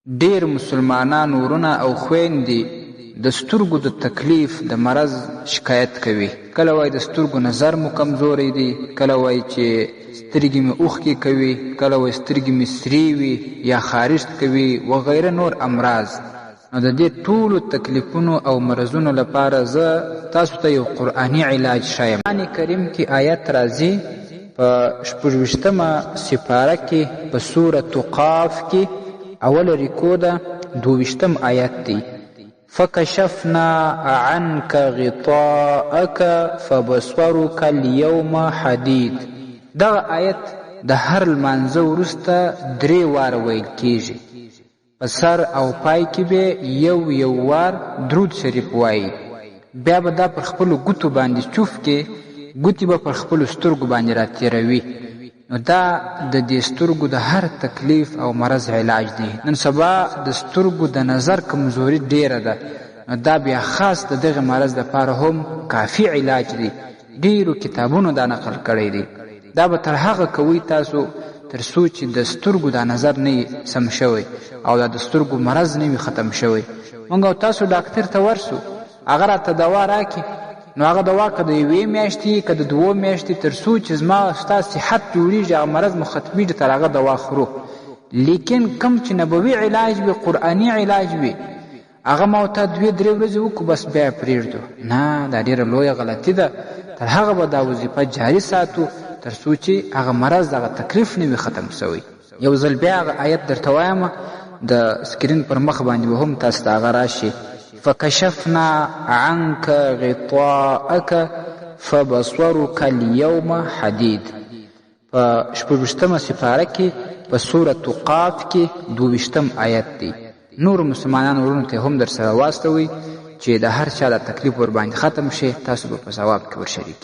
ډیر مسلمانان ورونه او خویندې د سترګو د تکلیف د مرض شکایت کوي. کله وایي د سترګو نظر مو کمزوری دی، کله وایي چې سترګې مې اوښکې کوي، کله وایي سترګې مې سرې وي یا خارښت کوي وغیره نور امراض. نو د دې ټولو تکلیفونو او مرضونو لپاره زه تاسو ته یو قرآني علاج ښیم. قرآن کریم کې آیت راځي په 26مه سپاره کې په سورة قاف کې اول رکو ده 22م آیت دی. فکشفنا عنك غطاءك فبصرك اليوم حدید. دغه آیت د هر لمانځه وروسته 3 واره ویل کیږي. په سر او پای کې به یو وار درود شریف وایي. بیا به دا پر خپلو ګوتو باندې چوف کې ګوتې به پر خپلو سترګو باندې راتېروي. نو دا د دې سترګو د هر تکلیف او مرض علاج دی. نن سبا د سترګو د نظر کمزوري ډیره ده، نو دا بیا خاص د دغه مرض لپاره هم کافي علاج دی. ډیرو کتابونو دا نقل کړی دی. دا به تر هغه کوي تاسو تر څو چې د سترګو دا نظر نه سم شوی او دا د سترګو مرض نه وي ختم شوی. موږ او تاسو ډاکټر ته ورسو، هغه راته دوا راکړي، نو هغه دوا که د 1 میاشتې که د 2 میاشتې تر څو چې زما ستا صحت جوړېږي هغه مرض مو ختمېږي تر هغه دوا خورو. لیکن کم چې نبوي علاج وي، قرآني علاج وي، هغه ما ورته 2-3 ورځې وکړو بس بیا یې پرېږدو. نه، دا ډېره لویه غلطي ده. تر هغه به دا وظیفه جاري ساتو تر څو چې هغه مرض دغه تکلیف نه وي ختم شوی. یو ځل بیا هغه آیت درته وایم، د سکرین پر مخ باندې به هم تاسو ته هغه راشي. فکشفنا عنك غطاءك فبصرك اليوم حدید. په 26مه سپاره کې په سورة قاف کې 22م آیت دی. نور مسلمانان ورونو ته هم در سره واستوئ چې د هر چا د تکلیف ور باندې ختم شي، تاسو به په ثواب کې ورشریک